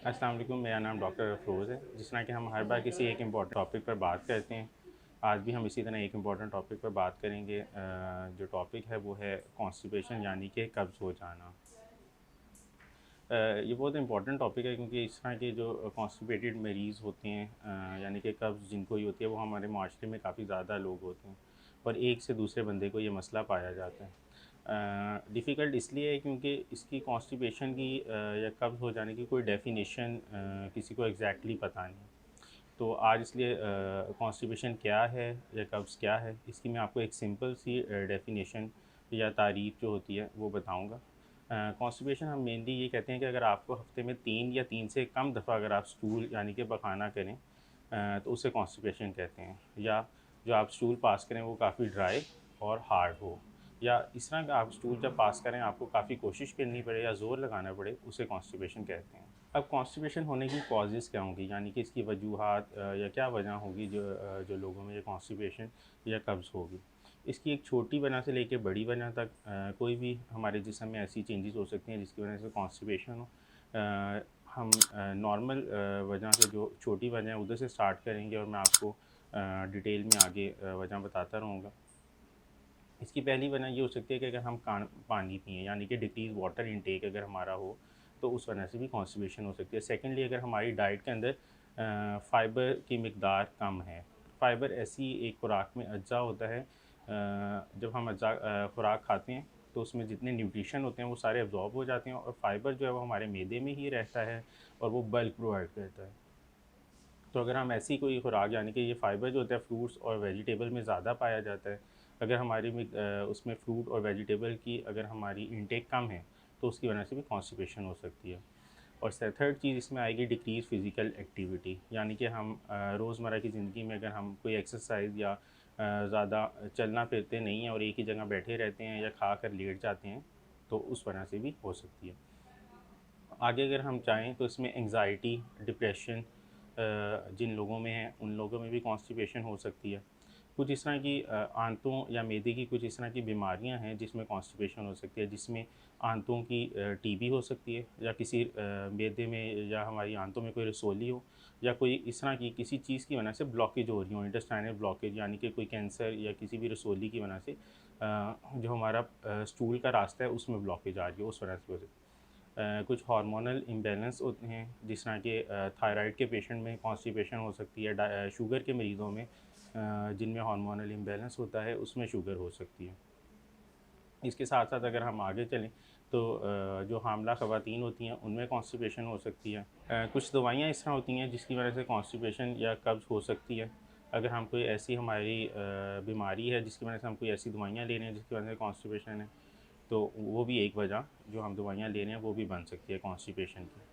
अस्सलाम वालेकुम, मेरा नाम डॉक्टर अफरोज़ है। जिस तरह कि हम हर बार किसी एक इम्पॉर्टेंट टॉपिक पर बात करते हैं, आज भी हम इसी तरह एक इम्पॉर्टेंट टॉपिक पर बात करेंगे। जो टॉपिक है वो है कॉन्स्टिपेशन यानी कि कब्ज़ हो जाना। ये बहुत इम्पॉर्टेंट टॉपिक है क्योंकि इस तरह के जो कॉन्स्टिपेटेड मरीज़ होते हैं, यानी कि कब्ज़ जिनको ही होती है, वो हमारे माशरे में काफ़ी ज़्यादा लोग होते हैं और एक से दूसरे बंदे को ये मसला पाया जाता है। डिफ़िकल्ट इसलिए है क्योंकि इसकी कॉन्स्टिपेशन की या कब्ज़ हो जाने की कोई डेफ़िनेशन किसी को एग्जैक्टली पता नहीं। तो आज इसलिए कॉन्स्टिपेशन क्या है या कब्ज़ क्या है, इसकी मैं आपको एक सिंपल सी डेफ़िनेशन या तारीफ़ जो होती है वो बताऊँगा। कॉन्स्टिपेशन हम मेनली ये कहते हैं कि अगर आपको हफ़्ते में 3 या 3 से कम दफ़ा अगर आप स्टूल यानी कि पखाना करें, तो उसे कॉन्स्टिपेशन कहते हैं। या जो आप स्टूल पास करें वो काफ़ी ड्राई और हार्ड हो, या इस तरह का आप स्टूल जब पास करें आपको काफ़ी कोशिश करनी पड़े या ज़ोर लगाना पड़े, उसे कॉन्स्टिपेशन कहते हैं। अब कॉन्स्टिपेशन होने की कॉजेज़ क्या होंगी, यानी कि इसकी वजूहात या क्या वजह होगी जो लोगों में ये कॉन्स्टिपेशन या कब्ज़ होगी। इसकी एक छोटी वजह से लेके बड़ी वजह तक कोई भी हमारे जिस्म में ऐसी चेंजेस हो सकती हैं जिसकी वजह से कॉन्स्टिपेशन हो। हम नॉर्मल वजह से जो छोटी वजह है उधर से स्टार्ट करेंगे और मैं आपको डिटेल में आगे वजह बताता रहूँगा। इसकी पहली वजह ये हो सकती है कि अगर हम पानी पिएँ, यानी कि डिक्रीज़ वाटर इनटेक अगर हमारा हो, तो उस वजह से भी कॉन्स्टिपेशन हो सकती है। सेकेंडली, अगर हमारी डाइट के अंदर फ़ाइबर की मिकदार कम है। फ़ाइबर ऐसी एक खुराक में अज्जा होता है, जब हम खुराक खाते हैं तो उसमें जितने न्यूट्रिशन होते हैं वो सारे अब्ज़ॉर्ब हो जाते हैं और फ़ाइबर जो है वो हमारे मैदे में ही रहता है और वो बल्क प्रोवाइड करता है। तो अगर हम ऐसी कोई खुराक, यानी कि ये फ़ाइबर जो होता है फ्रूट्स और वेजिटेबल में ज़्यादा पाया जाता है, अगर हमारी उसमें फ्रूट और वेजिटेबल की अगर हमारी इंटेक कम है, तो उसकी वजह से भी कॉन्स्टिपेशन हो सकती है। और थर्ड चीज़ इसमें आएगी डिक्रीज़ फ़िज़िकल एक्टिविटी, यानी कि हम रोज़मर्रा की ज़िंदगी में अगर हम कोई एक्सरसाइज़ या ज़्यादा चलना फिरते नहीं हैं और एक ही जगह बैठे रहते हैं या खा कर लेट जाते हैं, तो उस वजह से भी हो सकती है। आगे अगर हम चाहें तो इसमें एंग्ज़ायटी, डिप्रेशन जिन लोगों में है उन लोगों में भी कॉन्स्टिपेशन हो सकती है। कुछ इस तरह की आंतों या मैदे की कुछ इस तरह की बीमारियां हैं जिसमें कॉन्स्टिपेशन हो सकती है, जिसमें आंतों की टीबी हो सकती है, या किसी मैदे में या हमारी आंतों में कोई रसोली हो, या कोई इस तरह की किसी चीज़ की वजह से ब्लॉकेज हो रही हो, इंटेस्टाइनल ब्लॉकेज, यानी कि कोई कैंसर या किसी भी रसोली की वजह से जो हमारा स्टूल का रास्ता है उसमें ब्लॉकेज आ रही हो, उस वजह से हो सकती है। कुछ हार्मोनल इम्बैलेंस होते हैं, जिस तरह के थायराइड के पेशेंट में कॉन्स्टिपेशन हो सकती है, शुगर के मरीज़ों में जिनमें हार्मोनल इम्बैलेंस होता है उसमें शुगर हो सकती है। इसके साथ साथ अगर हम आगे चलें तो जो हामला ख़वातीन होती हैं उनमें कॉन्स्टिपेशन हो सकती है। कुछ दवाइयाँ इस तरह होती हैं जिसकी वजह से कॉन्स्टिपेशन या कब्ज़ हो सकती है। अगर हम कोई ऐसी हमारी बीमारी है जिसकी वजह से हम कोई ऐसी दवाइयाँ ले रहे हैं जिसकी वजह से कॉन्स्टिपेशन है, तो वो भी एक वजह जो हम दवाइयाँ ले रहे हैं वो भी बन सकती है कॉन्स्टिपेशन की।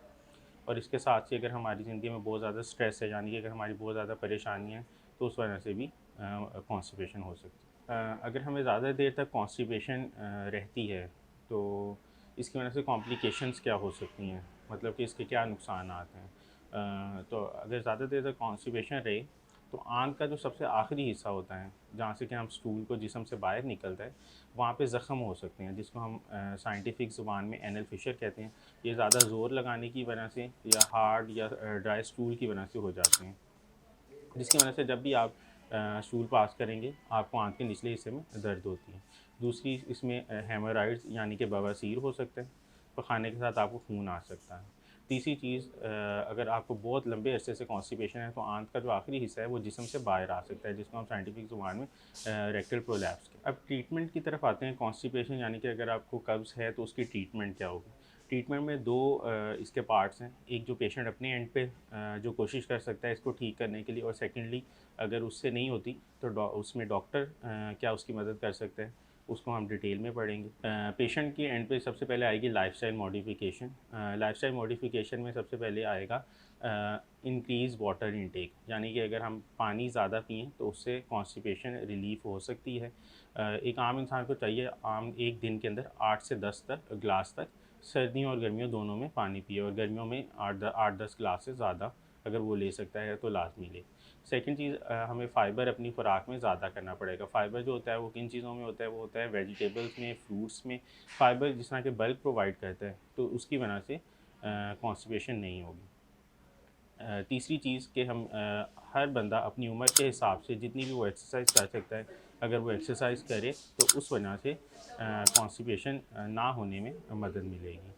और इसके साथ ही अगर हमारी ज़िंदगी में बहुत ज़्यादा स्ट्रेस है, यानी कि अगर हमारी बहुत ज़्यादा परेशानियाँ हैं, तो उस वजह से भी कॉन्स्टिपेशन हो सकती है। अगर हमें ज़्यादा देर तक कॉन्स्टिपेशन रहती है, तो इसकी वजह से कॉम्प्लिकेशंस क्या हो सकती हैं, मतलब कि इसके क्या नुकसान आते हैं। तो अगर ज़्यादा देर तक कॉन्स्टिपेशन रहे, तो आंत का जो सबसे आखिरी हिस्सा होता है जहाँ से कि हम स्टूल को जिस्म से बाहर निकलता है, वहाँ पे ज़ख़म हो सकते हैं, जिसको हम साइंटिफिक ज़ुबान में एनल फिशर कहते हैं। ये ज़्यादा ज़ोर लगाने की वजह से या हार्ड या ड्राई स्टूल की वजह से हो जाते हैं, जिसकी वजह से जब भी आप स्टूल पास करेंगे आपको आंत के निचले हिस्से में दर्द होती है। दूसरी इसमें हेमोराइड्स यानी कि बवासीर हो सकते हैं, पखाने के साथ आपको खून आ सकता है। तीसरी चीज़, अगर आपको बहुत लंबे अरसे से कॉन्स्टिपेशन है तो आंत का जो आखिरी हिस्सा है वो जिस्म से बाहर आ सकता है, जिसको हम साइंटिफिक ज़ुबान में रेक्टल प्रोलैप्स के। अब ट्रीटमेंट की तरफ आते हैं। कॉन्स्टिपेशन यानी कि अगर आपको कब्ज़ है तो उसकी ट्रीटमेंट क्या होगी। ट्रीटमेंट में दो इसके पार्ट्स हैं। एक जो पेशेंट अपने एंड पे जो कोशिश कर सकता है इसको ठीक करने के लिए, और सेकेंडली अगर उससे नहीं होती तो उसमें डॉक्टर क्या उसकी मदद कर सकते हैं, उसको हम डिटेल में पढ़ेंगे। पेशेंट की एंड पे सबसे पहले आएगी लाइफस्टाइल मॉडिफिकेशन। लाइफस्टाइल मॉडिफिकेशन में सबसे पहले आएगा इंक्रीज़ वाटर इनटेक, यानी कि अगर हम पानी ज़्यादा पिएँ तो उससे कॉन्स्टिपेशन रिलीफ़ हो सकती है। एक आम इंसान को चाहिए आम एक दिन के अंदर 8 से 10 तक ग्लास तक सर्दियों और गर्मियों दोनों में पानी पिए, और गर्मियों में 8-10 ग्लास से ज़्यादा अगर वो ले सकता है तो लाजमी ले। सेकंड चीज़, हमें फ़ाइबर अपनी खुराक में ज़्यादा करना पड़ेगा। फ़ाइबर जो होता है वो किन चीज़ों में होता है, वो होता है वेजिटेबल्स में, फ्रूट्स में। फ़ाइबर जिस तरह के बल्क प्रोवाइड करता है तो उसकी वजह से कॉन्स्टिपेशन नहीं होगी। तीसरी चीज़ कि हम हर बंदा अपनी उम्र के हिसाब से जितनी भी वो एक्सरसाइज कर सकता है, अगर वो एक्सरसाइज करे तो उस वजह से कॉन्स्टिपेशन ना होने में मदद मिलेगी।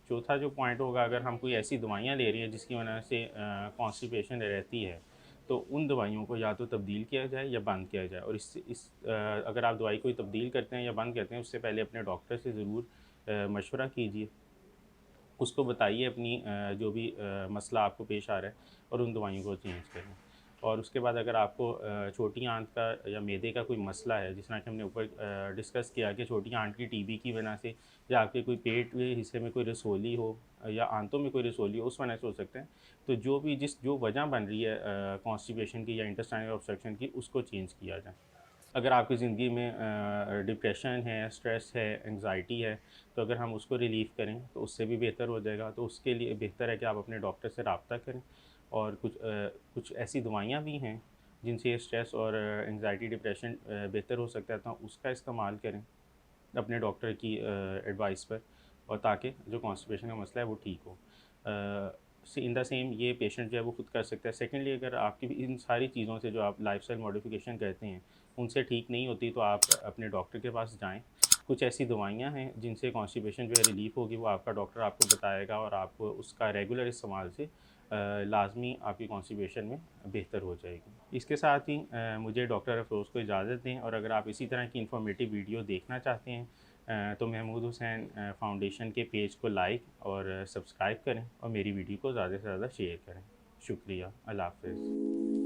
चौथा जो पॉइंट होगा, अगर हम कोई ऐसी दवाइयाँ ले रहे हैं जिसकी वजह से कॉन्स्टिपेशन रहती है, तो उन दवाइयों को या तो तब्दील किया जाए या बंद किया जाए। और अगर आप दवाई कोई तब्दील करते हैं या बंद करते हैं, उससे पहले अपने डॉक्टर से ज़रूर मशवरा कीजिए। उसको बताइए अपनी जो भी मसला आपको पेश आ रहा है, और उन दवाइयों को चेंज करें। और उसके बाद अगर आपको छोटी आंत का या मैदे का कोई मसला है, जिस तरह कि हमने ऊपर डिस्कस किया कि छोटी आंत की टीबी की वजह से, या आपके कोई पेट के हिस्से में कोई रसोली हो या आंतों में कोई रसोली हो, उस वजह से हो सकते हैं। तो जो वजह बन रही है कॉन्स्टिपेशन की या इंटेस्टाइनल ऑब्स्ट्रक्शन की, उसको चेंज किया जाए। अगर आपकी ज़िंदगी में डिप्रेशन है, स्ट्रेस है, एंग्ज़ायटी है, तो अगर हम उसको रिलीफ़ करें तो उससे भी बेहतर हो जाएगा। तो उसके लिए बेहतर है कि आप अपने डॉक्टर से रब्ता करें। और कुछ ऐसी दवाइयाँ भी हैं जिनसे ये स्ट्रेस और एंग्ज़ायटी, डिप्रेशन बेहतर हो सकता है, तो उसका इस्तेमाल करें अपने डॉक्टर की एडवाइस पर, और ताकि जो कॉन्स्टिपेशन का मसला है वो ठीक हो। इन द सेम ये पेशेंट जो है वो खुद कर सकता है। सेकेंडली, अगर आपकी भी इन सारी चीज़ों से जो आप लाइफस्टाइल मॉडिफिकेशन करते हैं उनसे ठीक नहीं होती, तो आप अपने डॉक्टर के पास जाएँ। कुछ ऐसी दवाइयाँ हैं जिनसे कॉन्स्टिपेशन जो है रिलीफ़ होगी, वो आपका डॉक्टर आपको बताएगा, और आपको उसका रेगुलर इस्तेमाल से लाज़मी आपकी कॉन्स्टिपेशन में बेहतर हो जाएगी। इसके साथ ही मुझे डॉक्टर अफरोज़ को इजाज़त दें, और अगर आप इसी तरह की इन्फॉर्मेटिव वीडियो देखना चाहते हैं तो महमूद हुसैन फ़ाउंडेशन के पेज को लाइक और सब्सक्राइब करें, और मेरी वीडियो को ज़्यादा से ज़्यादा शेयर करें। शुक्रिया। अल्लाह हाफ़िज़।